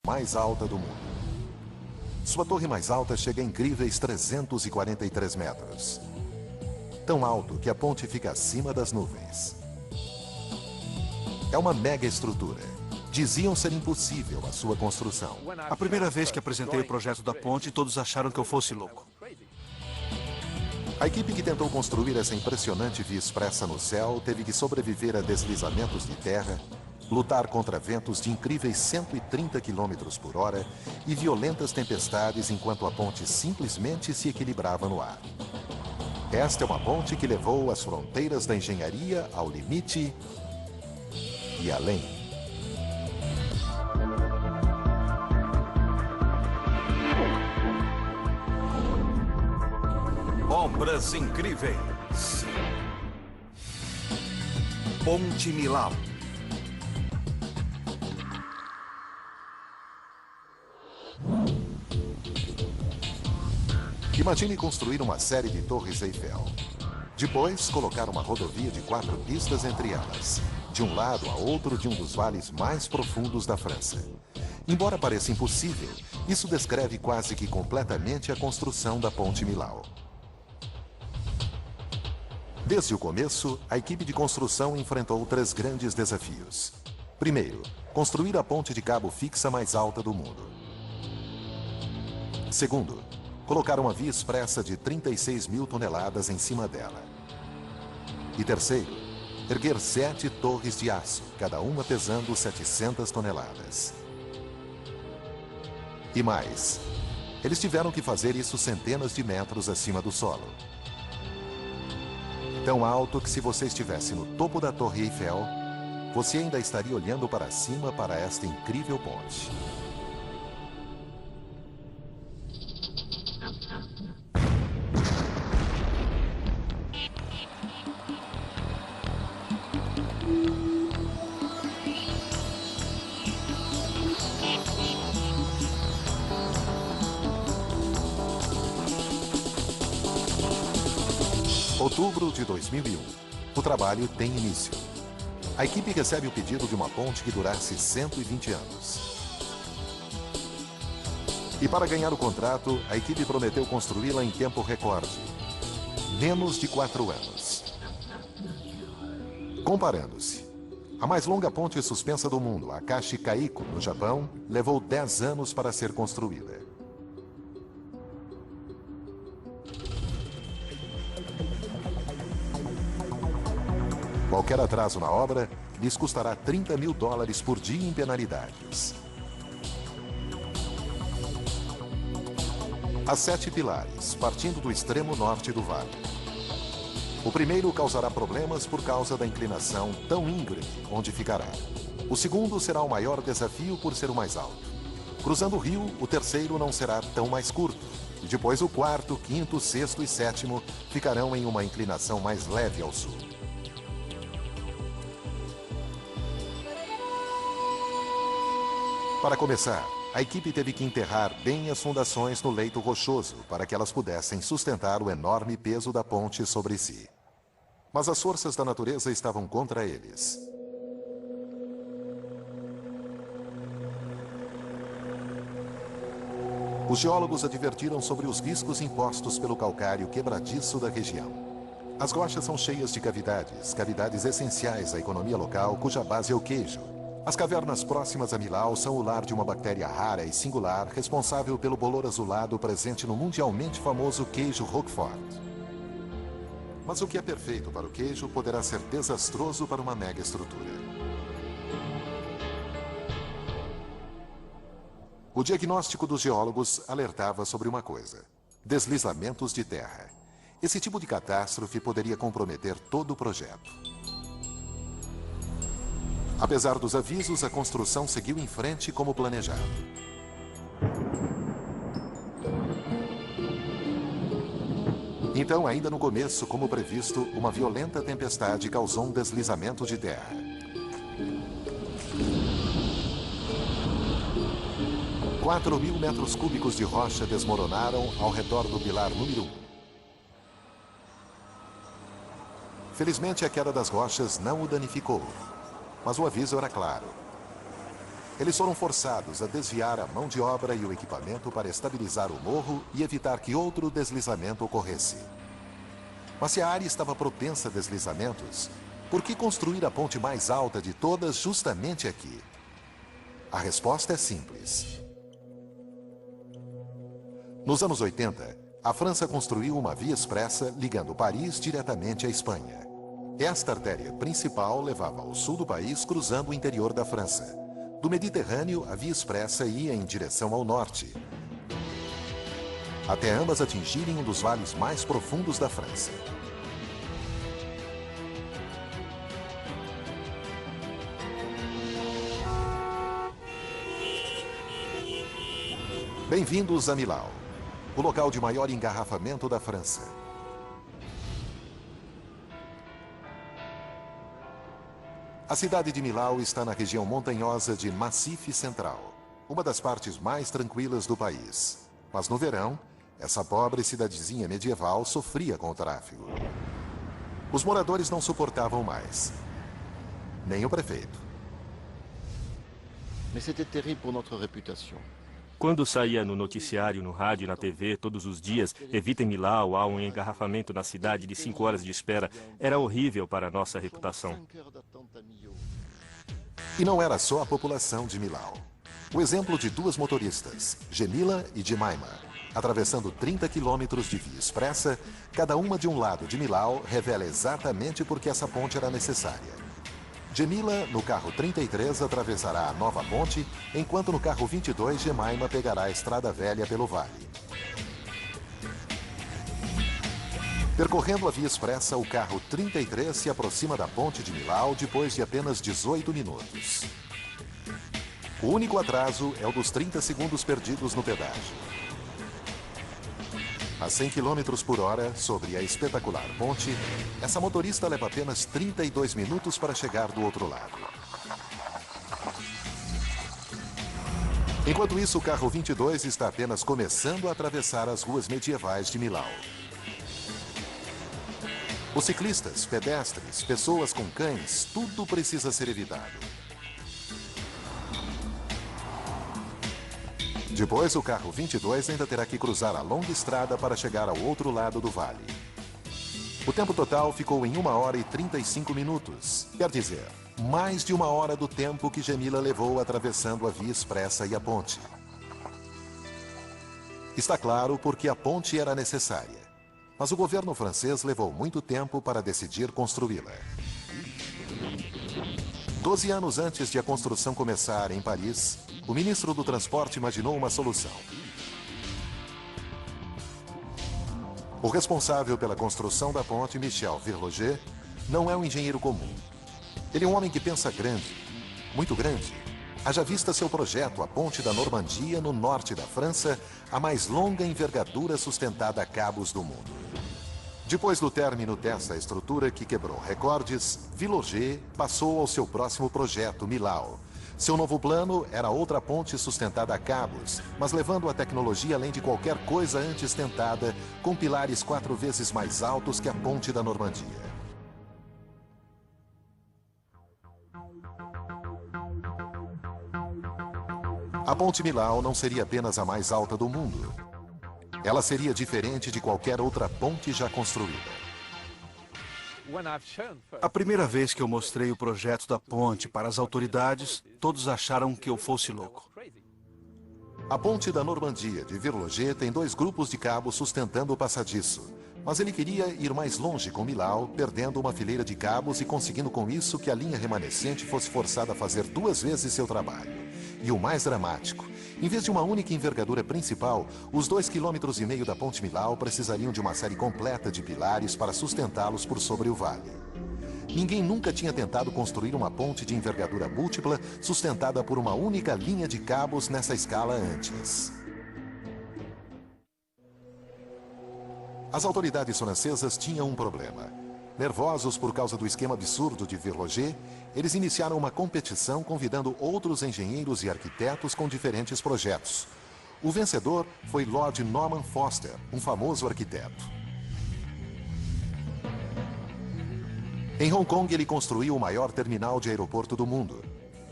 mais alta do mundo. Sua torre mais alta chega a incríveis 343 metros. Tão alto que a ponte fica acima das nuvens. É uma mega estrutura. Diziam ser impossível a sua construção. A primeira vez que apresentei o projeto da ponte, todos acharam que eu fosse louco. A equipe que tentou construir essa impressionante via expressa no céu teve que sobreviver a deslizamentos de terra, lutar contra ventos de incríveis 130 km por hora e violentas tempestades enquanto a ponte simplesmente se equilibrava no ar. Esta é uma ponte que levou as fronteiras da engenharia ao limite e além. Obras incríveis. Ponte Millau. Imagine construir uma série de torres Eiffel. Depois, colocar uma rodovia de 4 pistas entre elas, de um lado a outro de um dos vales mais profundos da França. Embora pareça impossível, isso descreve quase que completamente a construção da Ponte Millau. Desde o começo, a equipe de construção enfrentou 3 grandes desafios. Primeiro, construir a ponte de cabo fixa mais alta do mundo. Segundo, colocar uma via expressa de 36 mil toneladas em cima dela. E terceiro, erguer 7 torres de aço, cada uma pesando 700 toneladas. E mais, eles tiveram que fazer isso centenas de metros acima do solo. Tão alto que se você estivesse no topo da Torre Eiffel, você ainda estaria olhando para cima para esta incrível ponte. Outubro de 2001. O trabalho tem início. A equipe recebe o pedido de uma ponte que durasse 120 anos. E para ganhar o contrato, a equipe prometeu construí-la em tempo recorde. Menos de 4 anos. Comparando-se, a mais longa ponte suspensa do mundo, a Kashi-Kaiko, no Japão, levou 10 anos para ser construída. Qualquer atraso na obra lhes custará $30 mil por dia em penalidades. Há 7 pilares, partindo do extremo norte do vale. O primeiro causará problemas por causa da inclinação tão íngreme onde ficará. O segundo será o maior desafio por ser o mais alto. Cruzando o rio, o terceiro não será tão mais curto. E depois o quarto, quinto, sexto e sétimo ficarão em uma inclinação mais leve ao sul. Para começar, a equipe teve que enterrar bem as fundações no leito rochoso para que elas pudessem sustentar o enorme peso da ponte sobre si. Mas as forças da natureza estavam contra eles. Os geólogos advertiram sobre os riscos impostos pelo calcário quebradiço da região. As rochas são cheias de cavidades essenciais à economia local, cuja base é o queijo. As cavernas próximas a Millau são o lar de uma bactéria rara e singular responsável pelo bolor azulado presente no mundialmente famoso queijo Roquefort. Mas o que é perfeito para o queijo poderá ser desastroso para uma mega estrutura. O diagnóstico dos geólogos alertava sobre uma coisa: deslizamentos de terra. Esse tipo de catástrofe poderia comprometer todo o projeto. Apesar dos avisos, a construção seguiu em frente como planejado. Então, ainda no começo, como previsto, uma violenta tempestade causou um deslizamento de terra. – 4.000 metros cúbicos de rocha desmoronaram ao redor do pilar número 1. Felizmente, a queda das rochas não o danificou. Mas o aviso era claro. Eles foram forçados a desviar a mão de obra e o equipamento para estabilizar o morro e evitar que outro deslizamento ocorresse. Mas se a área estava propensa a deslizamentos, por que construir a ponte mais alta de todas justamente aqui? A resposta é simples. Nos anos 80, a França construiu uma via expressa ligando Paris diretamente à Espanha. Esta artéria principal levava ao sul do país cruzando o interior da França. Do Mediterrâneo, a via expressa ia em direção ao norte, até ambas atingirem um dos vales mais profundos da França. Bem-vindos a Millau, o local de maior engarrafamento da França. A cidade de Millau está na região montanhosa de Massif Central, uma das partes mais tranquilas do país. Mas no verão, essa pobre cidadezinha medieval sofria com o tráfego. Os moradores não suportavam mais, nem o prefeito. Mais c'était terrible pour notre réputation. Quando saía no noticiário, no rádio e na TV, todos os dias, evitem Millau, há um engarrafamento na cidade de 5 horas de espera, era horrível para a nossa reputação. E não era só a população de Millau. O exemplo de duas motoristas, Gemila e Jemima, atravessando 30 quilômetros de via expressa, cada uma de um lado de Millau, revela exatamente por que essa ponte era necessária. Gemila, no carro 33, atravessará a nova ponte, enquanto no carro 22, Jemima pegará a estrada velha pelo vale. Percorrendo a via expressa, o carro 33 se aproxima da ponte de Millau depois de apenas 18 minutos. O único atraso é o dos 30 segundos perdidos no pedágio. A 100 km por hora, sobre a espetacular ponte, essa motorista leva apenas 32 minutos para chegar do outro lado. Enquanto isso, o carro 22 está apenas começando a atravessar as ruas medievais de Millau. Os ciclistas, pedestres, pessoas com cães, tudo precisa ser evitado. Depois, o carro 22 ainda terá que cruzar a longa estrada para chegar ao outro lado do vale. O tempo total ficou em 1 hora e 35 minutos. Quer dizer, mais de 1 hora do tempo que Gemila levou atravessando a via expressa e a ponte. Está claro porque a ponte era necessária. Mas o governo francês levou muito tempo para decidir construí-la. 12 anos antes de a construção começar em Paris, o ministro do Transporte imaginou uma solução. O responsável pela construção da ponte, Michel Virloger, não é um engenheiro comum. Ele é um homem que pensa grande, muito grande. Haja vista seu projeto, a Ponte da Normandia, no norte da França, a mais longa envergadura sustentada a cabos do mundo. Depois do término dessa estrutura que quebrou recordes, Virloger passou ao seu próximo projeto, Millau. Seu novo plano era outra ponte sustentada a cabos, mas levando a tecnologia além de qualquer coisa antes tentada, com pilares 4 vezes mais altos que a Ponte da Normandia. A Ponte Millau não seria apenas a mais alta do mundo. Ela seria diferente de qualquer outra ponte já construída. A primeira vez que eu mostrei o projeto da ponte para as autoridades, todos acharam que eu fosse louco. A Ponte da Normandia de Virloger tem 2 grupos de cabos sustentando o passadiço. Mas ele queria ir mais longe com Millau, perdendo uma fileira de cabos e conseguindo com isso que a linha remanescente fosse forçada a fazer 2 vezes seu trabalho. E o mais dramático, em vez de uma única envergadura principal, os 2,5 km da Ponte Millau precisariam de uma série completa de pilares para sustentá-los por sobre o vale. Ninguém nunca tinha tentado construir uma ponte de envergadura múltipla sustentada por uma única linha de cabos nessa escala antes. As autoridades francesas tinham um problema. Nervosos por causa do esquema absurdo de Virloger, eles iniciaram uma competição convidando outros engenheiros e arquitetos com diferentes projetos. O vencedor foi Lord Norman Foster, um famoso arquiteto. Em Hong Kong, ele construiu o maior terminal de aeroporto do mundo.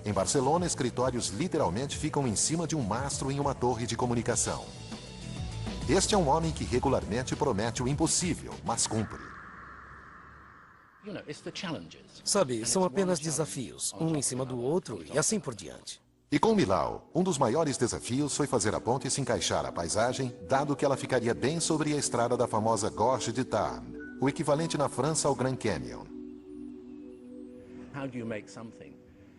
Em Barcelona, escritórios literalmente ficam em cima de um mastro em uma torre de comunicação. Este é um homem que regularmente promete o impossível, mas cumpre. Sabe, são apenas desafios, um em cima do outro e assim por diante. E com Millau, um dos maiores desafios foi fazer a ponte se encaixar à paisagem, dado que ela ficaria bem sobre a estrada da famosa Gorge de Tarn, o equivalente na França ao Grand Canyon.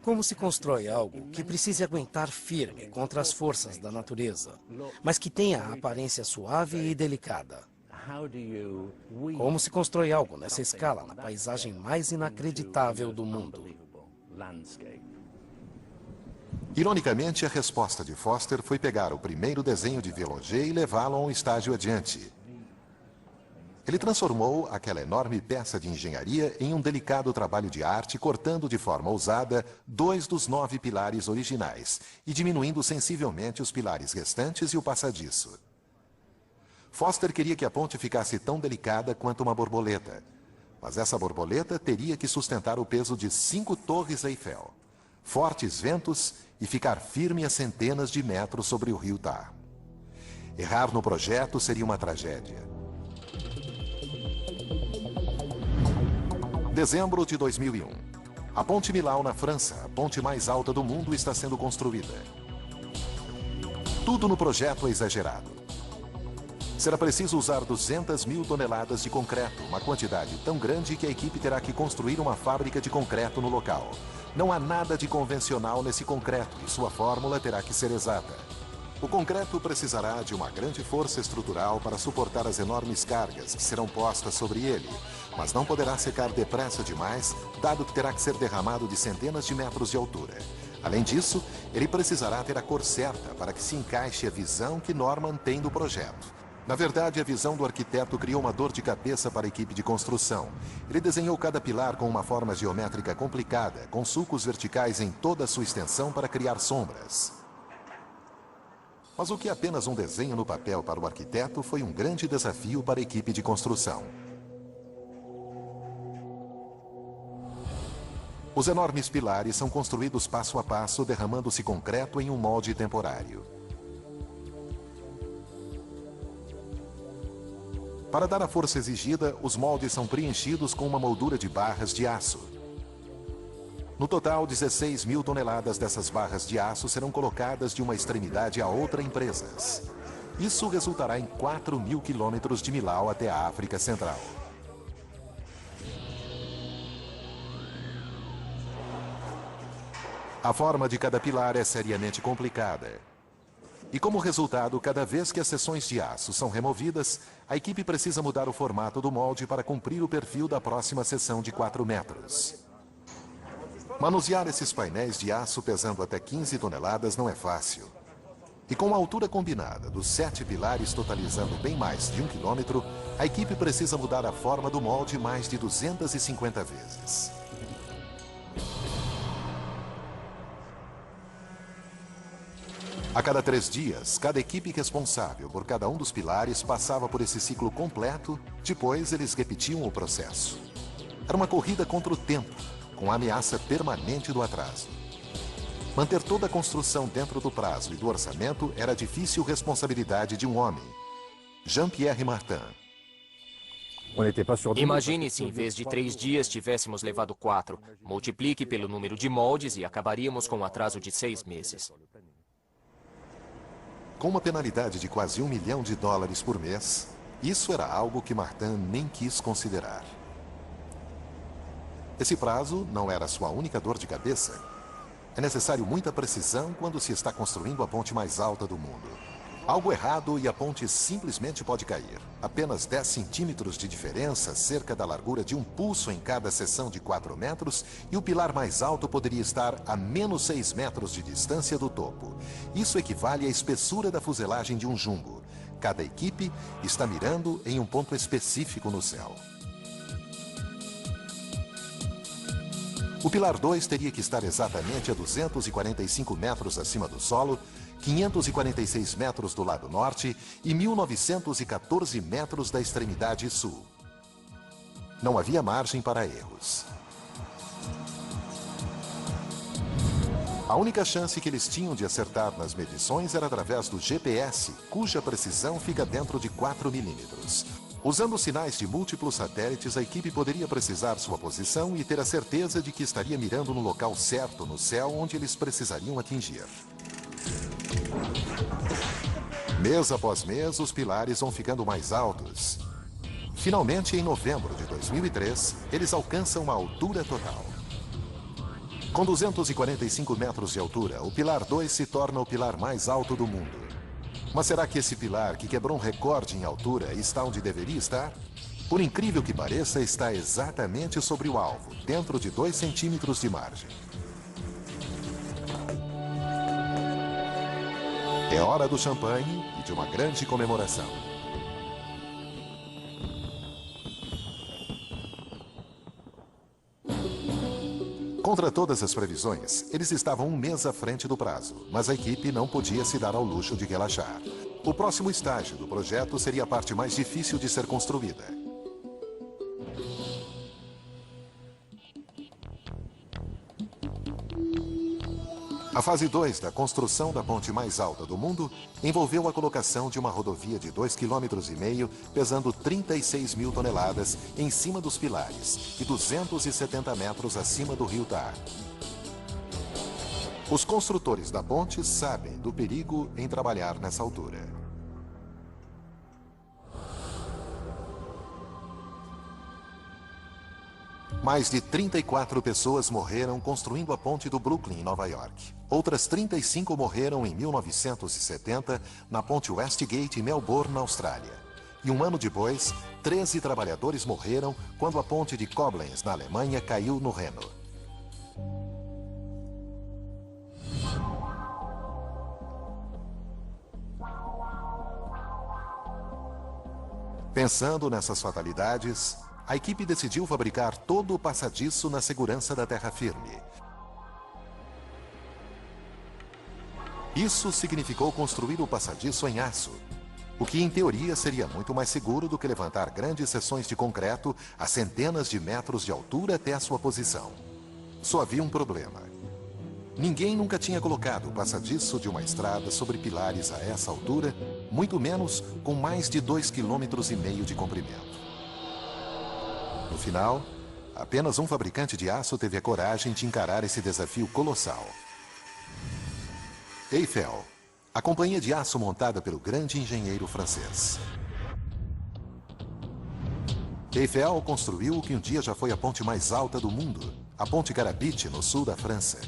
Como se constrói algo que precise aguentar firme contra as forças da natureza, mas que tenha a aparência suave e delicada? Como se constrói algo nessa escala na paisagem mais inacreditável do mundo? Ironicamente, a resposta de Foster foi pegar o primeiro desenho de Villanger e levá-lo a um estágio adiante. Ele transformou aquela enorme peça de engenharia em um delicado trabalho de arte, cortando de forma ousada 2 dos 9 pilares originais e diminuindo sensivelmente os pilares restantes e o passadiço. Foster queria que a ponte ficasse tão delicada quanto uma borboleta, mas essa borboleta teria que sustentar o peso de 5 torres Eiffel, fortes ventos e ficar firme a centenas de metros sobre o rio Tarn. Errar no projeto seria uma tragédia. Dezembro de 2001. A Ponte Millau, na França, a ponte mais alta do mundo, está sendo construída. Tudo no projeto é exagerado. Será preciso usar 200.000 toneladas de concreto, uma quantidade tão grande que a equipe terá que construir uma fábrica de concreto no local. Não há nada de convencional nesse concreto e sua fórmula terá que ser exata. O concreto precisará de uma grande força estrutural para suportar as enormes cargas que serão postas sobre ele, mas não poderá secar depressa demais, dado que terá que ser derramado de centenas de metros de altura. Além disso, ele precisará ter a cor certa para que se encaixe a visão que Norman tem do projeto. Na verdade, a visão do arquiteto criou uma dor de cabeça para a equipe de construção. Ele desenhou cada pilar com uma forma geométrica complicada, com sulcos verticais em toda a sua extensão para criar sombras. Mas o que é apenas um desenho no papel para o arquiteto foi um grande desafio para a equipe de construção. Os enormes pilares são construídos passo a passo, derramando-se concreto em um molde temporário. Para dar a força exigida, os moldes são preenchidos com uma moldura de barras de aço. No total, 16.000 toneladas dessas barras de aço serão colocadas de uma extremidade a outra em presas. Isso resultará em 4.000 quilômetros de Millau até a África Central. A forma de cada pilar é seriamente complicada. E como resultado, cada vez que as seções de aço são removidas, a equipe precisa mudar o formato do molde para cumprir o perfil da próxima seção de 4 metros. Manusear esses painéis de aço pesando até 15 toneladas não é fácil. E com a altura combinada dos 7 pilares totalizando bem mais de 1 quilômetro, a equipe precisa mudar a forma do molde mais de 250 vezes. A cada 3 dias, cada equipe responsável por cada um dos pilares passava por esse ciclo completo, depois eles repetiam o processo. Era uma corrida contra o tempo, com a ameaça permanente do atraso. Manter toda a construção dentro do prazo e do orçamento era a difícil responsabilidade de um homem, Jean-Pierre Martin. Imagine se em vez de 3 dias tivéssemos levado 4. Multiplique pelo número de moldes e acabaríamos com um atraso de 6 meses. Com uma penalidade de quase $1 milhão por mês, isso era algo que Martin nem quis considerar. Esse prazo não era sua única dor de cabeça. É necessário muita precisão quando se está construindo a ponte mais alta do mundo. Algo errado e a ponte simplesmente pode cair. Apenas 10 centímetros de diferença, cerca da largura de um pulso em cada seção de 4 metros, e o pilar mais alto poderia estar a menos 6 metros de distância do topo. Isso equivale à espessura da fuselagem de um jumbo. Cada equipe está mirando em um ponto específico no céu. O pilar 2 teria que estar exatamente a 245 metros acima do solo, 546 metros do lado norte e 1.914 metros da extremidade sul. Não havia margem para erros. A única chance que eles tinham de acertar nas medições era através do GPS, cuja precisão fica dentro de 4 milímetros. Usando sinais de múltiplos satélites, a equipe poderia precisar sua posição e ter a certeza de que estaria mirando no local certo no céu onde eles precisariam atingir. Mês após mês, os pilares vão ficando mais altos. Finalmente, em novembro de 2003, eles alcançam a altura total. Com 245 metros de altura, o Pilar 2 se torna o pilar mais alto do mundo. Mas será que esse pilar, que quebrou um recorde em altura, está onde deveria estar? Por incrível que pareça, está exatamente sobre o alvo, dentro de 2 centímetros de margem. É hora do champanhe e de uma grande comemoração. Contra todas as previsões, eles estavam um mês à frente do prazo, mas a equipe não podia se dar ao luxo de relaxar. O próximo estágio do projeto seria a parte mais difícil de ser construída. A fase 2 da construção da ponte mais alta do mundo envolveu a colocação de uma rodovia de 2,5 km, pesando 36 mil toneladas em cima dos pilares e 270 metros acima do rio Tar. Os construtores da ponte sabem do perigo em trabalhar nessa altura. Mais de 34 pessoas morreram construindo a ponte do Brooklyn, em Nova York. Outras 35 morreram em 1970 na ponte Westgate, em Melbourne, na Austrália. E um ano depois, 13 trabalhadores morreram quando a ponte de Koblenz, na Alemanha, caiu no Reno. Pensando nessas fatalidades, a equipe decidiu fabricar todo o passadiço na segurança da terra firme. Isso significou construir o passadiço em aço, o que em teoria seria muito mais seguro do que levantar grandes seções de concreto a centenas de metros de altura até a sua posição. Só havia um problema. Ninguém nunca tinha colocado o passadiço de uma estrada sobre pilares a essa altura, muito menos com mais de 2,5 km de comprimento. No final, apenas um fabricante de aço teve a coragem de encarar esse desafio colossal. Eiffel, a companhia de aço montada pelo grande engenheiro francês. Eiffel construiu o que um dia já foi a ponte mais alta do mundo, a Ponte Garabit, no sul da França.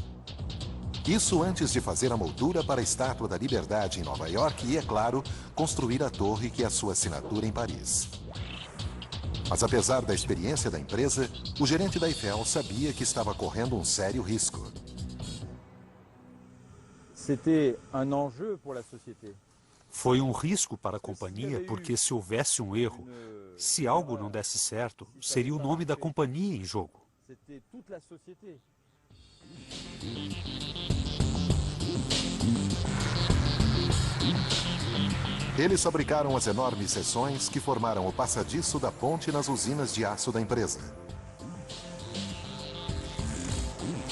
Isso antes de fazer a moldura para a Estátua da Liberdade em Nova York e, é claro, construir a torre que é a sua assinatura em Paris. Mas apesar da experiência da empresa, o gerente da Eiffel sabia que estava correndo um sério risco. Foi um risco para a companhia porque se houvesse um erro, se algo não desse certo, seria o nome da companhia em jogo. Eles fabricaram as enormes seções que formaram o passadiço da ponte nas usinas de aço da empresa.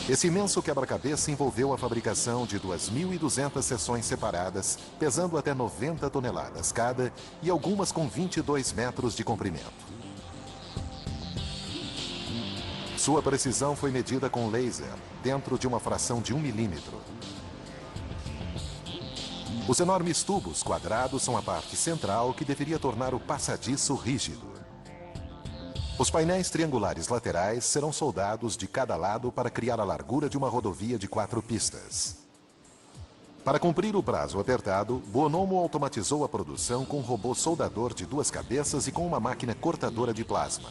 Esse imenso quebra-cabeça envolveu a fabricação de 2.200 seções separadas, pesando até 90 toneladas cada e algumas com 22 metros de comprimento. Sua precisão foi medida com laser, dentro de uma fração de 1 milímetro. Os enormes tubos quadrados são a parte central que deveria tornar o passadiço rígido. Os painéis triangulares laterais serão soldados de cada lado para criar a largura de uma rodovia de 4 pistas. Para cumprir o prazo apertado, Bonomo automatizou a produção com um robô soldador de 2 cabeças e com uma máquina cortadora de plasma.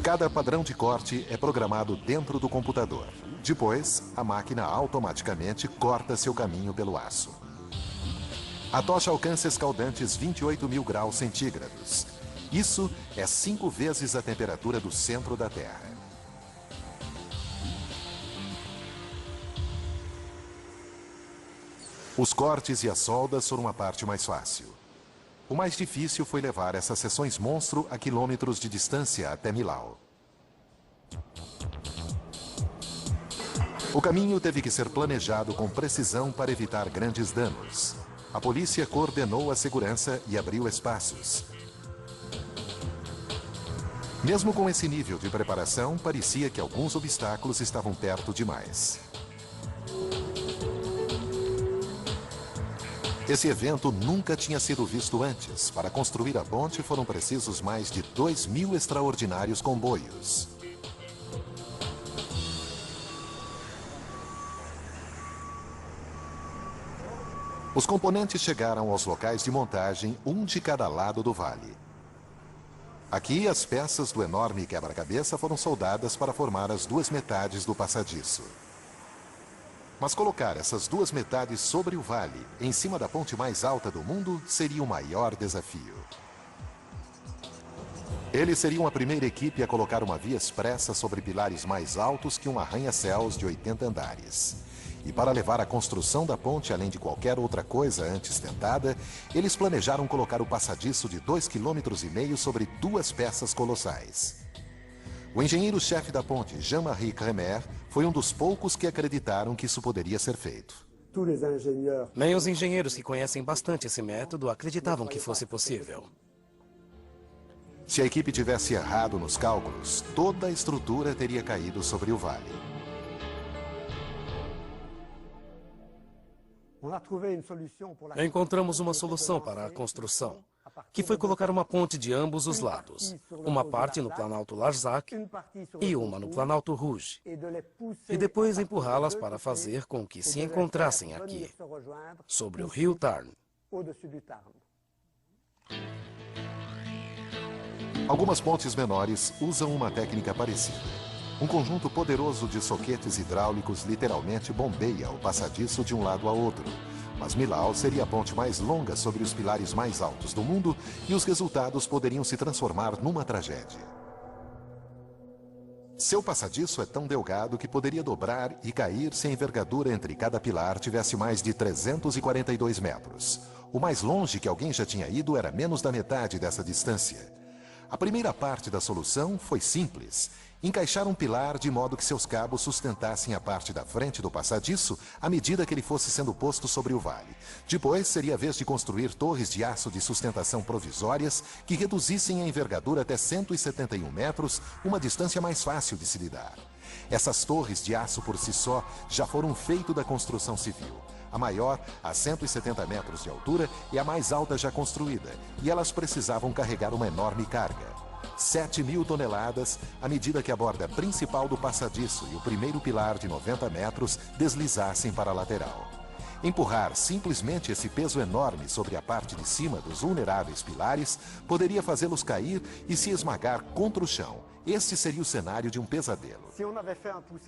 Cada padrão de corte é programado dentro do computador. Depois, a máquina automaticamente corta seu caminho pelo aço. A tocha alcança escaldantes 28.000 graus centígrados. Isso é 5 vezes a temperatura do centro da Terra. Os cortes e as soldas foram a parte mais fácil. O mais difícil foi levar essas seções monstro a quilômetros de distância até Millau. O caminho teve que ser planejado com precisão para evitar grandes danos. A polícia coordenou a segurança e abriu espaços. Mesmo com esse nível de preparação, parecia que alguns obstáculos estavam perto demais. Esse evento nunca tinha sido visto antes. Para construir a ponte foram precisos mais de 2.000 extraordinários comboios. Os componentes chegaram aos locais de montagem, um de cada lado do vale. Aqui, as peças do enorme quebra-cabeça foram soldadas para formar as duas metades do passadiço. Mas colocar essas duas metades sobre o vale, em cima da ponte mais alta do mundo, seria o maior desafio. Eles seriam a primeira equipe a colocar uma via expressa sobre pilares mais altos que um arranha-céus de 80 andares. E para levar a construção da ponte além de qualquer outra coisa antes tentada, eles planejaram colocar o passadiço de 2,5 km sobre duas peças colossais. O engenheiro-chefe da ponte, Jean-Marie Crémer, foi um dos poucos que acreditaram que isso poderia ser feito. Nem os engenheiros que conhecem bastante esse método acreditavam que fosse possível. Se a equipe tivesse errado nos cálculos, toda a estrutura teria caído sobre o vale. Encontramos uma solução para a construção, que foi colocar uma ponte de ambos os lados, uma parte no Planalto Larzac e uma no Planalto Rouge, e depois empurrá-las para fazer com que se encontrassem aqui, sobre o rio Tarn. Algumas pontes menores usam uma técnica parecida. Um conjunto poderoso de soquetes hidráulicos literalmente bombeia o passadiço de um lado a outro. Mas Millau seria a ponte mais longa sobre os pilares mais altos do mundo e os resultados poderiam se transformar numa tragédia. Seu passadiço é tão delgado que poderia dobrar e cair se a envergadura entre cada pilar tivesse mais de 342 metros. O mais longe que alguém já tinha ido era menos da metade dessa distância. A primeira parte da solução foi simples. Encaixar um pilar de modo que seus cabos sustentassem a parte da frente do passadiço à medida que ele fosse sendo posto sobre o vale. Depois, seria a vez de construir torres de aço de sustentação provisórias que reduzissem a envergadura até 171 metros, uma distância mais fácil de se lidar. Essas torres de aço por si só já foram um feito da construção civil. A maior, a 170 metros de altura, é a mais alta já construída, e elas precisavam carregar uma enorme carga. 7.000 toneladas, à medida que a borda principal do passadiço e o primeiro pilar de 90 metros deslizassem para a lateral. Empurrar simplesmente esse peso enorme sobre a parte de cima dos vulneráveis pilares poderia fazê-los cair e se esmagar contra o chão. Este seria o cenário de um pesadelo.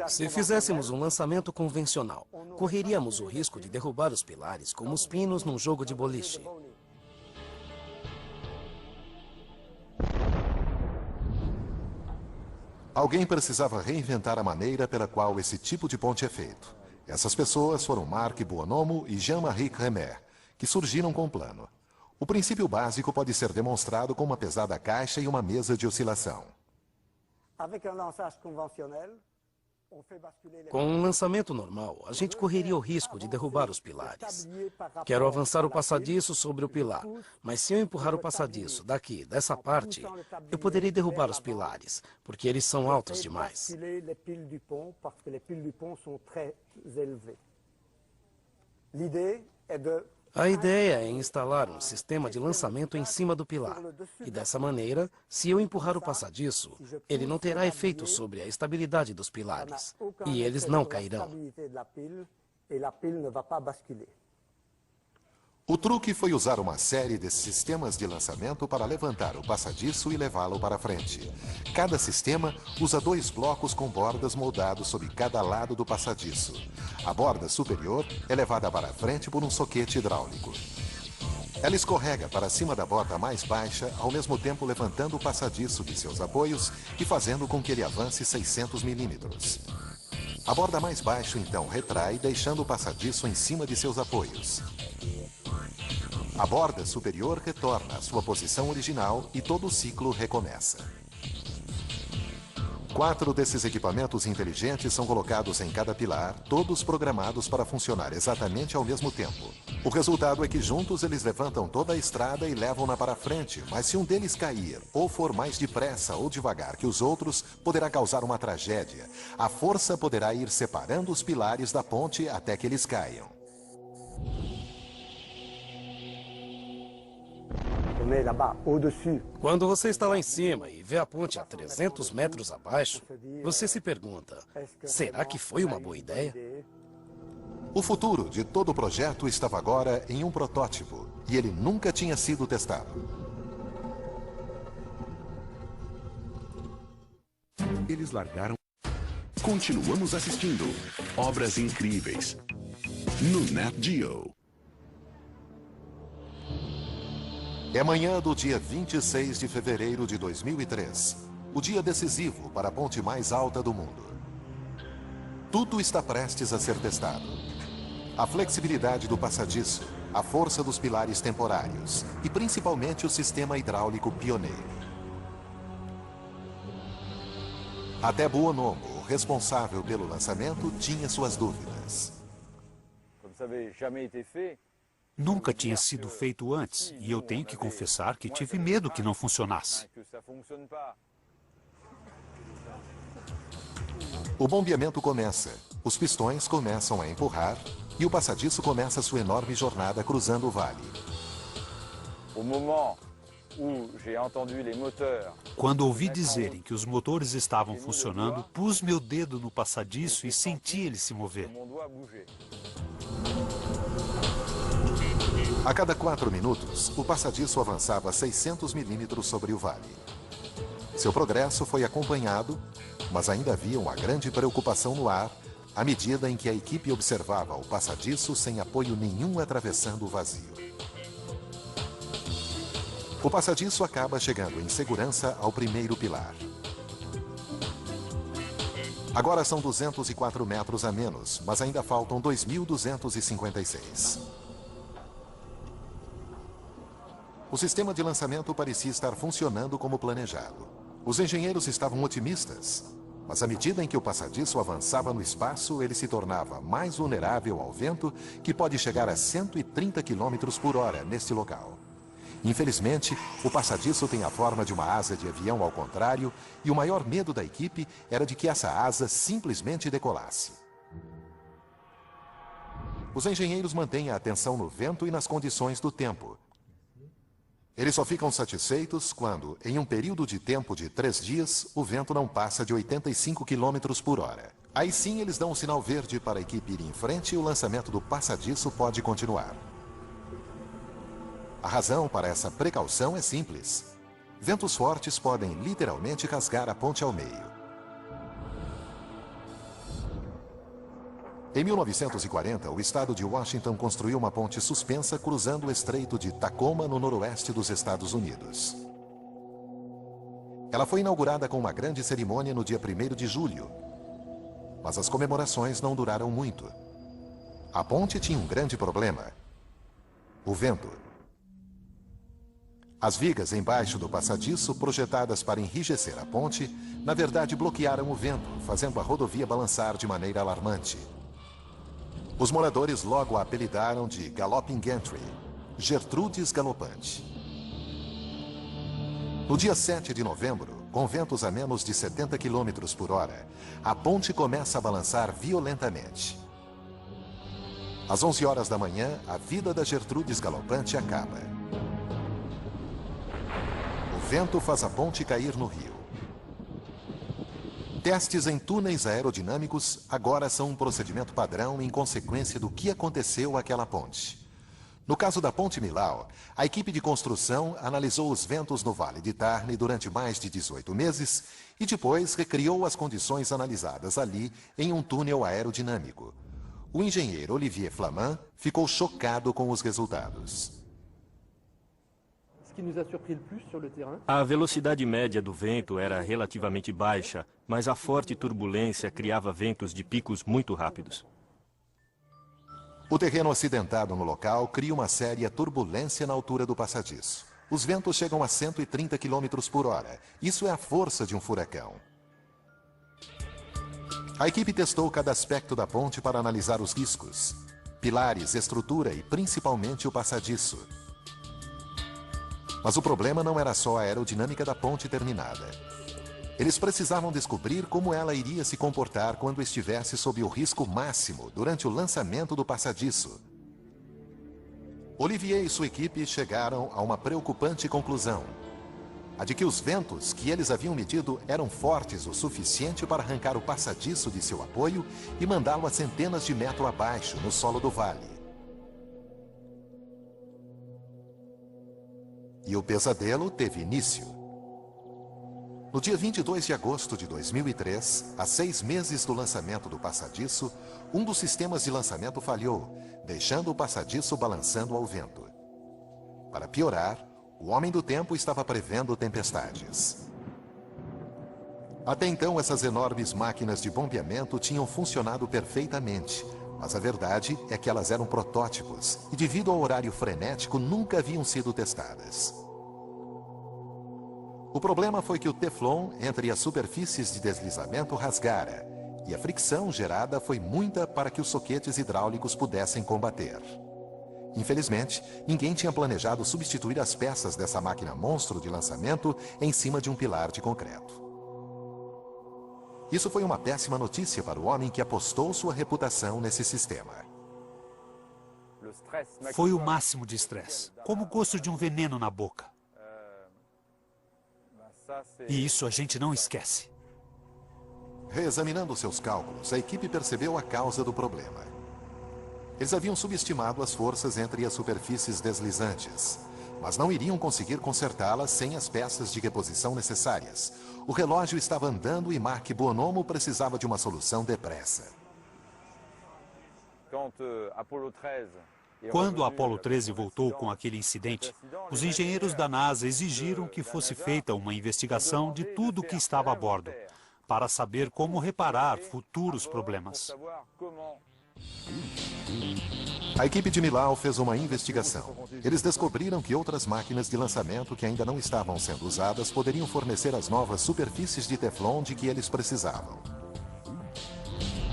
Se fizéssemos um lançamento convencional, correríamos o risco de derrubar os pilares como os pinos num jogo de boliche. Alguém precisava reinventar a maneira pela qual esse tipo de ponte é feito. Essas pessoas foram Marc Buonomo e Jean-Marie Crémer, que surgiram com um plano. O princípio básico pode ser demonstrado com uma pesada caixa e uma mesa de oscilação. Com um lançamento normal, a gente correria o risco de derrubar os pilares. Quero avançar o passadiço sobre o pilar, mas se eu empurrar o passadiço daqui, dessa parte, eu poderei derrubar os pilares, porque eles são altos demais. A ideia é instalar um sistema de lançamento em cima do pilar. E dessa maneira, se eu empurrar o passadiço, ele não terá efeito sobre a estabilidade dos pilares. E eles não cairão. O truque foi usar uma série de sistemas de lançamento para levantar o passadiço e levá-lo para frente. Cada sistema usa 2 blocos com bordas moldados sobre cada lado do passadiço. A borda superior é levada para a frente por um soquete hidráulico. Ela escorrega para cima da borda mais baixa, ao mesmo tempo levantando o passadiço de seus apoios e fazendo com que ele avance 600 milímetros. A borda mais baixa então retrai, deixando o passadiço em cima de seus apoios. A borda superior retorna à sua posição original e todo o ciclo recomeça. 4 desses equipamentos inteligentes são colocados em cada pilar, todos programados para funcionar exatamente ao mesmo tempo. O resultado é que juntos eles levantam toda a estrada e levam-na para frente, mas se um deles cair, ou for mais depressa ou devagar que os outros, poderá causar uma tragédia. A força poderá ir separando os pilares da ponte até que eles caiam. Quando você está lá em cima e vê a ponte a 300 metros abaixo, você se pergunta, será que foi uma boa ideia? O futuro de todo o projeto estava agora em um protótipo, e ele nunca tinha sido testado. Eles largaram. Continuamos assistindo Obras Incríveis no Nat Geo. É manhã do dia 26 de fevereiro de 2003, o dia decisivo para a ponte mais alta do mundo. Tudo está prestes a ser testado. A flexibilidade do passadiço, a força dos pilares temporários e principalmente o sistema hidráulico pioneiro. Até Buonomo, o responsável pelo lançamento, tinha suas dúvidas. Nunca tinha sido feito antes, e eu tenho que confessar que tive medo que não funcionasse. O bombeamento começa, os pistões começam a empurrar e o passadiço começa sua enorme jornada cruzando o vale. Quando ouvi dizerem que os motores estavam funcionando, pus meu dedo no passadiço e senti ele se mover. A cada 4 minutos, o passadiço avançava 600 milímetros sobre o vale. Seu progresso foi acompanhado, mas ainda havia uma grande preocupação no ar, à medida em que a equipe observava o passadiço sem apoio nenhum atravessando o vazio. O passadiço acaba chegando em segurança ao primeiro pilar. Agora são 204 metros a menos, mas ainda faltam 2.256. O sistema de lançamento parecia estar funcionando como planejado. Os engenheiros estavam otimistas, mas à medida em que o passadiço avançava no espaço, ele se tornava mais vulnerável ao vento, que pode chegar a 130 km por hora neste local. Infelizmente, o passadiço tem a forma de uma asa de avião ao contrário, e o maior medo da equipe era de que essa asa simplesmente decolasse. Os engenheiros mantêm a atenção no vento e nas condições do tempo. Eles só ficam satisfeitos quando, em um período de tempo de 3 dias, o vento não passa de 85 km por hora. Aí sim eles dão um sinal verde para a equipe ir em frente e o lançamento do passadiço pode continuar. A razão para essa precaução é simples. Ventos fortes podem literalmente rasgar a ponte ao meio. Em 1940, o estado de Washington construiu uma ponte suspensa cruzando o estreito de Tacoma, no noroeste dos Estados Unidos. Ela foi inaugurada com uma grande cerimônia no dia 1º de julho. Mas as comemorações não duraram muito. A ponte tinha um grande problema: o vento. As vigas embaixo do passadiço, projetadas para enrijecer a ponte, na verdade bloquearam o vento, fazendo a rodovia balançar de maneira alarmante. Os moradores logo a apelidaram de Galloping Gantry, Gertrudes Galopante. No dia 7 de novembro, com ventos a menos de 70 km por hora, a ponte começa a balançar violentamente. Às 11 horas da manhã, a vida da Gertrudes Galopante acaba. O vento faz a ponte cair no rio. Testes em túneis aerodinâmicos agora são um procedimento padrão em consequência do que aconteceu àquela ponte. No caso da Ponte Millau, a equipe de construção analisou os ventos no Vale de Tarn durante mais de 18 meses e depois recriou as condições analisadas ali em um túnel aerodinâmico. O engenheiro Olivier Flamand ficou chocado com os resultados. A velocidade média do vento era relativamente baixa, mas a forte turbulência criava ventos de picos muito rápidos. O terreno acidentado no local cria uma séria turbulência na altura do passadiço. Os ventos chegam a 130 km por hora. Isso é a força de um furacão. A equipe testou cada aspecto da ponte para analisar os riscos. Pilares, estrutura e principalmente o passadiço. Mas o problema não era só a aerodinâmica da ponte terminada. Eles precisavam descobrir como ela iria se comportar quando estivesse sob o risco máximo durante o lançamento do passadiço. Olivier e sua equipe chegaram a uma preocupante conclusão. A de que os ventos que eles haviam medido eram fortes o suficiente para arrancar o passadiço de seu apoio e mandá-lo a centenas de metros abaixo, no solo do vale. E o pesadelo teve início. No dia 22 de agosto de 2003, a 6 meses do lançamento do passadiço, um dos sistemas de lançamento falhou, deixando o passadiço balançando ao vento. Para piorar, o Homem do Tempo estava prevendo tempestades. Até então, essas enormes máquinas de bombeamento tinham funcionado perfeitamente, mas a verdade é que elas eram protótipos e, devido ao horário frenético, nunca haviam sido testadas. O problema foi que o teflon entre as superfícies de deslizamento rasgara, e a fricção gerada foi muita para que os soquetes hidráulicos pudessem combater. Infelizmente, ninguém tinha planejado substituir as peças dessa máquina monstro de lançamento em cima de um pilar de concreto. Isso foi uma péssima notícia para o homem que apostou sua reputação nesse sistema. Foi o máximo de estresse, como o gosto de um veneno na boca. E isso a gente não esquece. Reexaminando seus cálculos, a equipe percebeu a causa do problema. Eles haviam subestimado as forças entre as superfícies deslizantes, mas não iriam conseguir consertá-las sem as peças de reposição necessárias. O relógio estava andando e Marc Bonomo precisava de uma solução depressa. Quando o Apollo 13 voltou com aquele incidente, os engenheiros da NASA exigiram que fosse feita uma investigação de tudo o que estava a bordo, para saber como reparar futuros problemas. A equipe de Millau fez uma investigação. Eles descobriram que outras máquinas de lançamento que ainda não estavam sendo usadas poderiam fornecer as novas superfícies de teflon de que eles precisavam.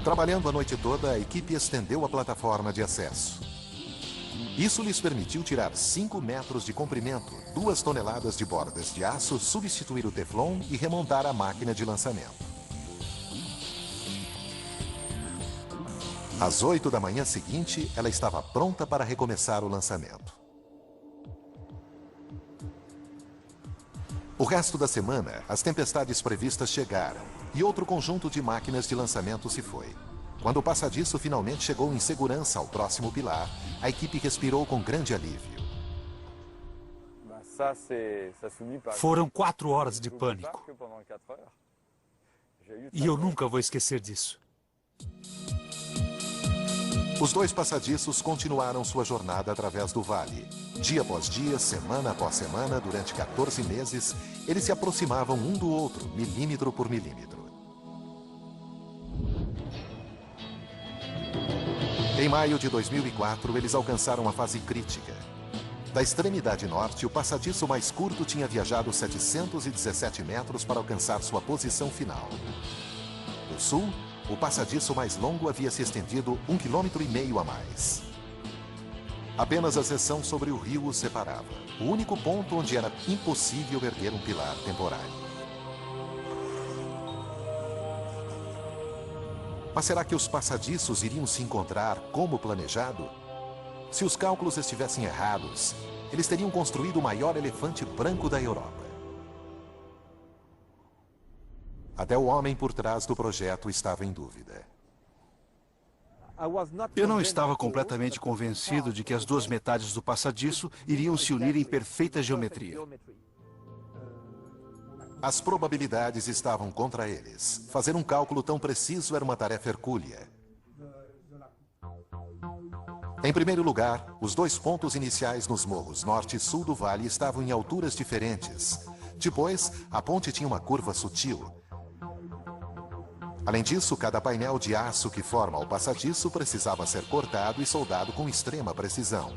Trabalhando a noite toda, a equipe estendeu a plataforma de acesso. Isso lhes permitiu tirar 5 metros de comprimento, 2 toneladas de bordas de aço, substituir o teflon e remontar a máquina de lançamento. Às 8 da manhã seguinte, ela estava pronta para recomeçar o lançamento. O resto da semana, as tempestades previstas chegaram e outro conjunto de máquinas de lançamento se foi. Quando o passadiço finalmente chegou em segurança ao próximo pilar, a equipe respirou com grande alívio. Foram 4 horas de pânico. E eu nunca vou esquecer disso. Os 2 passadiços continuaram sua jornada através do vale. Dia após dia, semana após semana, durante 14 meses, eles se aproximavam um do outro, milímetro por milímetro. Em maio de 2004, eles alcançaram a fase crítica. Da extremidade norte, o passadiço mais curto tinha viajado 717 metros para alcançar sua posição final. Do sul, o passadiço mais longo havia se estendido 1,5 km a mais. Apenas a seção sobre o rio os separava, o único ponto onde era impossível erguer um pilar temporário. Mas será que os passadiços iriam se encontrar como planejado? Se os cálculos estivessem errados, eles teriam construído o maior elefante branco da Europa. Até o homem por trás do projeto estava em dúvida. Eu não estava completamente convencido de que as 2 metades do passadiço iriam se unir em perfeita geometria. As probabilidades estavam contra eles. Fazer um cálculo tão preciso era uma tarefa hercúlea. Em primeiro lugar, os 2 pontos iniciais nos morros norte e sul do vale estavam em alturas diferentes. Depois, a ponte tinha uma curva sutil. Além disso, cada painel de aço que forma o passadiço precisava ser cortado e soldado com extrema precisão.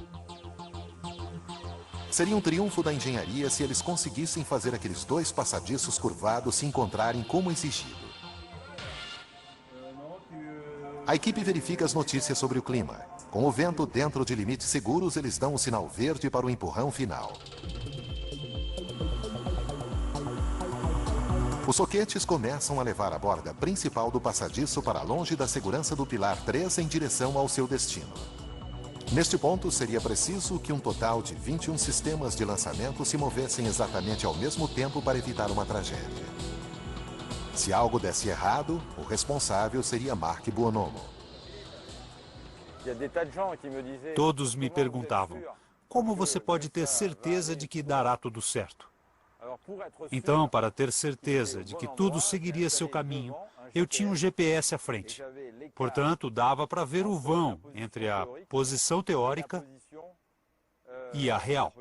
Seria um triunfo da engenharia se eles conseguissem fazer aqueles 2 passadiços curvados se encontrarem como exigido. A equipe verifica as notícias sobre o clima. Com o vento dentro de limites seguros, eles dão o sinal verde para o empurrão final. Os soquetes começam a levar a borda principal do passadiço para longe da segurança do pilar 3 em direção ao seu destino. Neste ponto, seria preciso que um total de 21 sistemas de lançamento se movessem exatamente ao mesmo tempo para evitar uma tragédia. Se algo desse errado, o responsável seria Mark Buonomo. Todos me perguntavam, como você pode ter certeza de que dará tudo certo? Então, para ter certeza de que tudo seguiria seu caminho, eu tinha um GPS à frente. Portanto, dava para ver o vão entre a posição teórica e a real.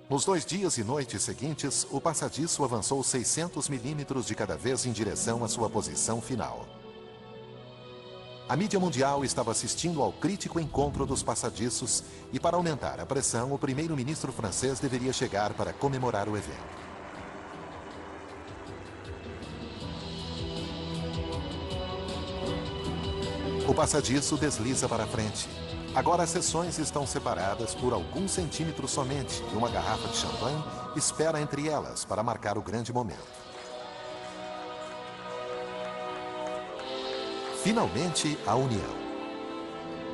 Nos 2 dias e noites seguintes, o passadiço avançou 600 milímetros de cada vez em direção à sua posição final. A mídia mundial estava assistindo ao crítico encontro dos passadiços e, para aumentar a pressão, o primeiro-ministro francês deveria chegar para comemorar o evento. O passadiço desliza para frente. Agora as seções estão separadas por alguns centímetros somente e uma garrafa de champanhe espera entre elas para marcar o grande momento. Finalmente, a união.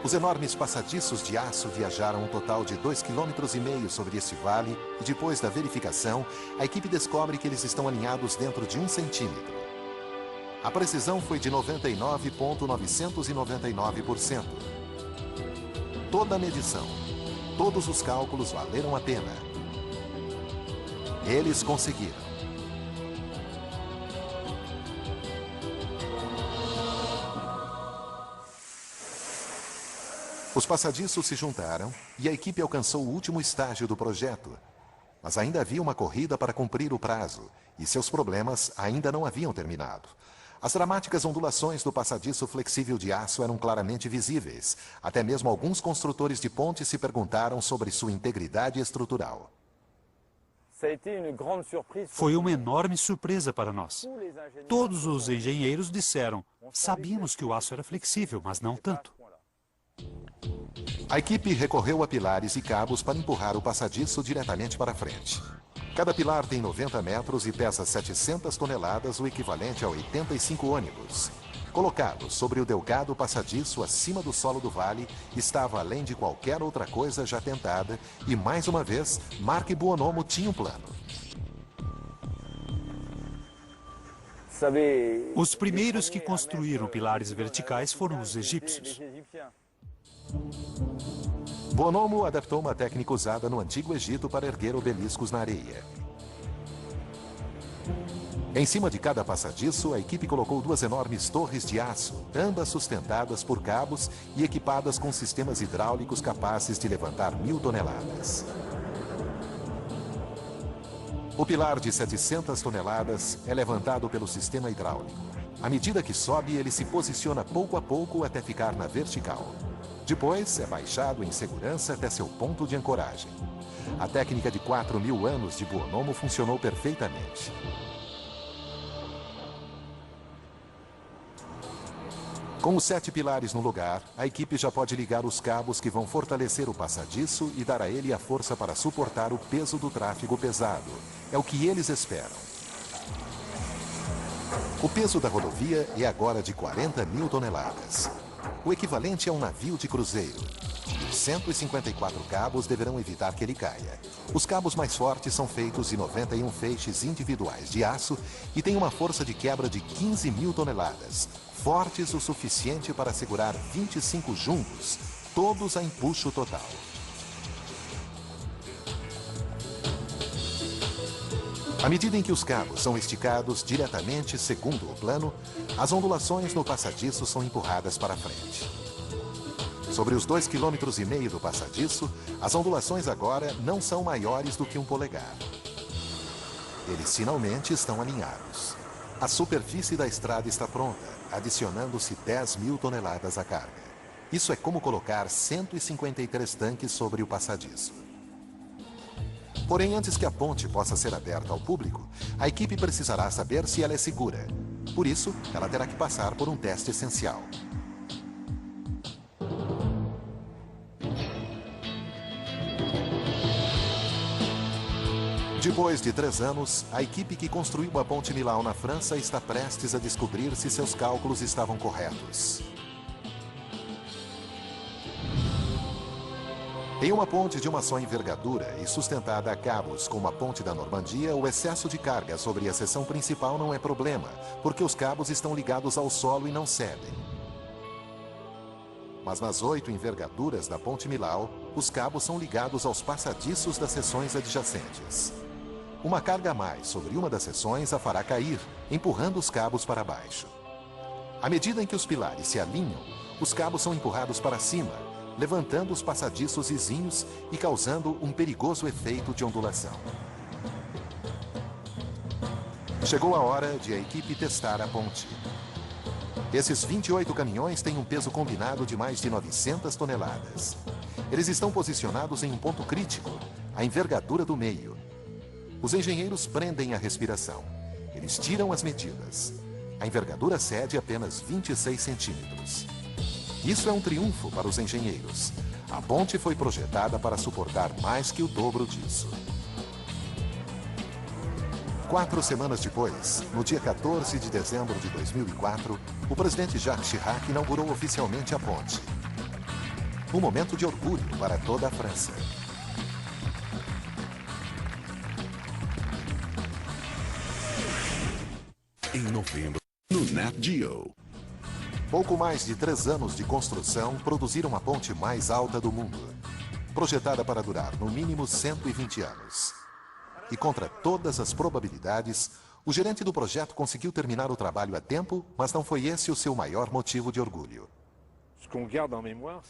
Os enormes passadiços de aço viajaram um total de 2,5 km sobre este vale e, depois da verificação, a equipe descobre que eles estão alinhados dentro de 1 centímetro. A precisão foi de 99,999%. Toda a medição, todos os cálculos valeram a pena. Eles conseguiram. Os passadiços se juntaram e a equipe alcançou o último estágio do projeto. Mas ainda havia uma corrida para cumprir o prazo e seus problemas ainda não haviam terminado. As dramáticas ondulações do passadiço flexível de aço eram claramente visíveis. Até mesmo alguns construtores de pontes se perguntaram sobre sua integridade estrutural. Foi uma enorme surpresa para nós. Todos os engenheiros disseram, sabíamos que o aço era flexível, mas não tanto. A equipe recorreu a pilares e cabos para empurrar o passadiço diretamente para frente. Cada pilar tem 90 metros e pesa 700 toneladas, o equivalente a 85 ônibus. Colocado sobre o delgado passadiço acima do solo do vale, estava além de qualquer outra coisa já tentada e, mais uma vez, Mark Buonomo tinha um plano. Os primeiros que construíram pilares verticais foram os egípcios. Buonomo adaptou uma técnica usada no Antigo Egito para erguer obeliscos na areia. Em cima de cada passadiço, a equipe colocou 2 enormes torres de aço, ambas sustentadas por cabos e equipadas com sistemas hidráulicos capazes de levantar 1000 toneladas. O pilar de 700 toneladas é levantado pelo sistema hidráulico. À medida que sobe, ele se posiciona pouco a pouco até ficar na vertical. Depois, é baixado em segurança até seu ponto de ancoragem. A técnica de 4.000 anos de Buonomo funcionou perfeitamente. Com os 7 pilares no lugar, a equipe já pode ligar os cabos que vão fortalecer o passadiço e dar a ele a força para suportar o peso do tráfego pesado. É o que eles esperam. O peso da rodovia é agora de 40.000 toneladas. O equivalente a um navio de cruzeiro. 154 cabos deverão evitar que ele caia. Os cabos mais fortes são feitos de 91 feixes individuais de aço e têm uma força de quebra de 15.000 toneladas, fortes o suficiente para segurar 25 jumbos, todos a empuxo total. À medida em que os cabos são esticados diretamente segundo o plano, as ondulações no passadiço são empurradas para frente. Sobre os 2,5 km do passadiço, as ondulações agora não são maiores do que 1 polegar. Eles finalmente estão alinhados. A superfície da estrada está pronta, adicionando-se 10.000 toneladas à carga. Isso é como colocar 153 tanques sobre o passadiço. Porém, antes que a ponte possa ser aberta ao público, a equipe precisará saber se ela é segura. Por isso, ela terá que passar por um teste essencial. Depois de 3 anos, a equipe que construiu a Ponte Millau na França está prestes a descobrir se seus cálculos estavam corretos. Em uma ponte de uma só envergadura e sustentada a cabos como a Ponte da Normandia, o excesso de carga sobre a seção principal não é problema, porque os cabos estão ligados ao solo e não cedem. Mas nas 8 envergaduras da Ponte Millau, os cabos são ligados aos passadiços das seções adjacentes. Uma carga a mais sobre uma das seções a fará cair, empurrando os cabos para baixo. À medida em que os pilares se alinham, os cabos são empurrados para cima, levantando os passadiços vizinhos e causando um perigoso efeito de ondulação. Chegou a hora de a equipe testar a ponte. Esses 28 caminhões têm um peso combinado de mais de 900 toneladas. Eles estão posicionados em um ponto crítico, a envergadura do meio. Os engenheiros prendem a respiração. Eles tiram as medidas. A envergadura cede apenas 26 centímetros. Isso é um triunfo para os engenheiros. A ponte foi projetada para suportar mais que o dobro disso. 4 semanas depois, no dia 14 de dezembro de 2004, o presidente Jacques Chirac inaugurou oficialmente a ponte. Um momento de orgulho para toda a França. Em novembro, no Nat Geo. Pouco mais de 3 anos de construção produziram a ponte mais alta do mundo, projetada para durar no mínimo 120 anos. E contra todas as probabilidades, o gerente do projeto conseguiu terminar o trabalho a tempo, mas não foi esse o seu maior motivo de orgulho.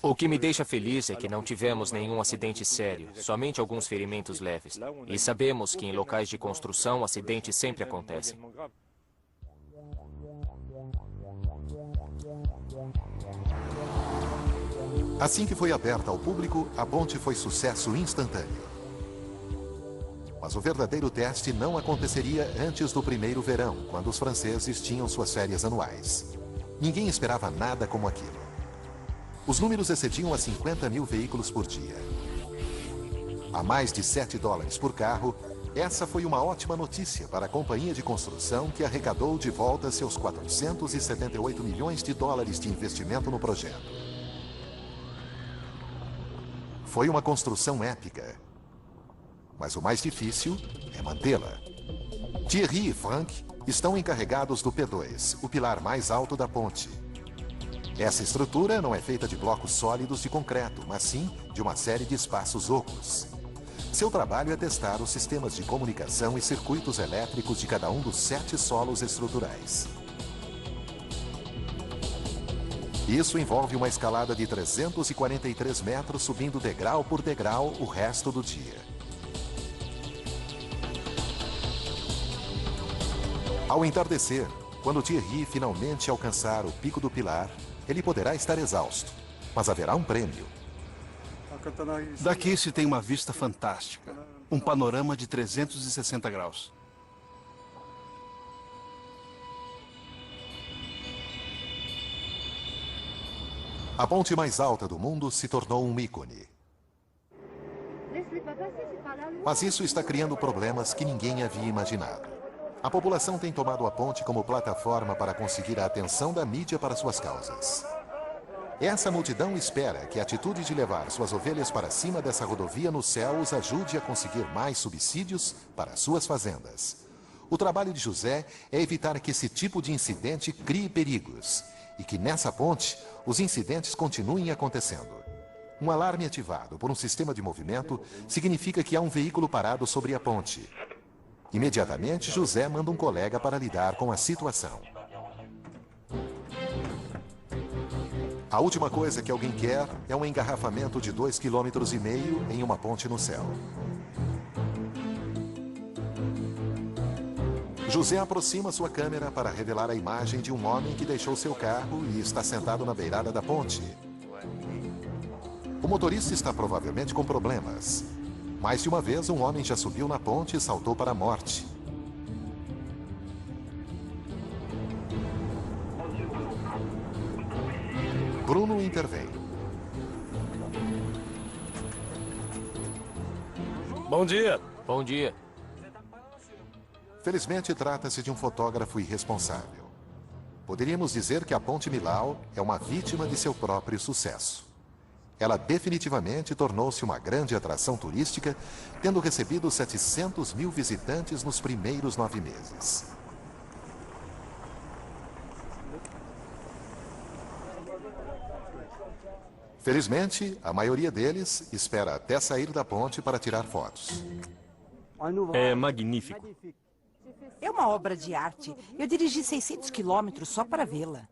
O que me deixa feliz é que não tivemos nenhum acidente sério, somente alguns ferimentos leves. E sabemos que em locais de construção, acidentes sempre acontecem. Assim que foi aberta ao público, a ponte foi sucesso instantâneo. Mas o verdadeiro teste não aconteceria antes do primeiro verão, quando os franceses tinham suas férias anuais. Ninguém esperava nada como aquilo. Os números excediam a 50 mil veículos por dia. A mais de $7 por carro, essa foi uma ótima notícia para a companhia de construção que arrecadou de volta seus $478 milhões de investimento no projeto. Foi uma construção épica. Mas o mais difícil é mantê-la. Thierry e Franck estão encarregados do P2, o pilar mais alto da ponte. Essa estrutura não é feita de blocos sólidos de concreto, mas sim de uma série de espaços ocos. Seu trabalho é testar os sistemas de comunicação e circuitos elétricos de cada um dos 7 solos estruturais. Isso envolve uma escalada de 343 metros subindo degrau por degrau o resto do dia. Ao entardecer, quando Thierry finalmente alcançar o pico do pilar, ele poderá estar exausto, mas haverá um prêmio. Daqui se tem uma vista fantástica. Um panorama de 360 graus. A ponte mais alta do mundo se tornou um ícone. Mas isso está criando problemas que ninguém havia imaginado. A população tem tomado a ponte como plataforma para conseguir a atenção da mídia para suas causas. Essa multidão espera que a atitude de levar suas ovelhas para cima dessa rodovia no céu os ajude a conseguir mais subsídios para suas fazendas. O trabalho de José é evitar que esse tipo de incidente crie perigos e que nessa ponte os incidentes continuem acontecendo. Um alarme ativado por um sistema de movimento significa que há um veículo parado sobre a ponte. Imediatamente, José manda um colega para lidar com a situação. A última coisa que alguém quer é um engarrafamento de 2,5 km em uma ponte no céu. José aproxima sua câmera para revelar a imagem de um homem que deixou seu carro e está sentado na beirada da ponte. O motorista está provavelmente com problemas. Mais de uma vez, um homem já subiu na ponte e saltou para a morte. intervém. Bom dia. Bom dia. Felizmente, trata-se de um fotógrafo irresponsável. Poderíamos dizer que a Ponte Millau é uma vítima de seu próprio sucesso. Ela definitivamente tornou-se uma grande atração turística, tendo recebido 700 mil visitantes nos primeiros 9 meses. Felizmente, a maioria deles espera até sair da ponte para tirar fotos. É magnífico. É uma obra de arte. Eu dirigi 600 quilômetros só para vê-la.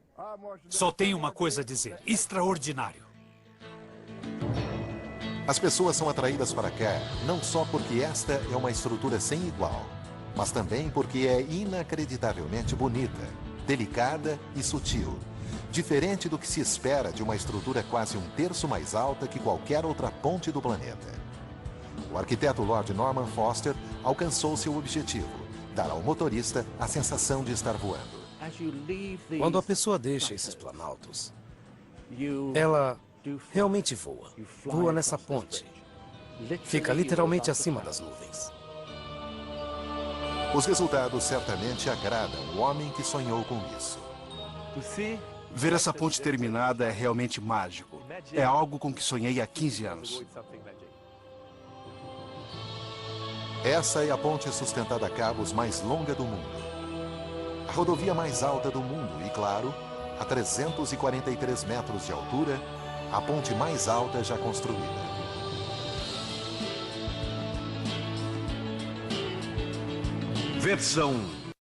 Só tenho uma coisa a dizer. Extraordinário. As pessoas são atraídas para cá não só porque esta é uma estrutura sem igual, mas também porque é inacreditavelmente bonita, delicada e sutil, diferente do que se espera de uma estrutura quase 1/3 mais alta que qualquer outra ponte do planeta. O arquiteto Lord Norman Foster alcançou seu objetivo, dar ao motorista a sensação de estar voando. Quando a pessoa deixa esses planaltos, ela realmente voa. Voa nessa ponte. Fica literalmente acima das nuvens. Os resultados certamente agradam o homem que sonhou com isso. Ver essa ponte terminada é realmente mágico. É algo com que sonhei há 15 anos. Essa é a ponte sustentada a cabos mais longa do mundo. A rodovia mais alta do mundo e, claro, a 343 metros de altura, a ponte mais alta já construída. Versão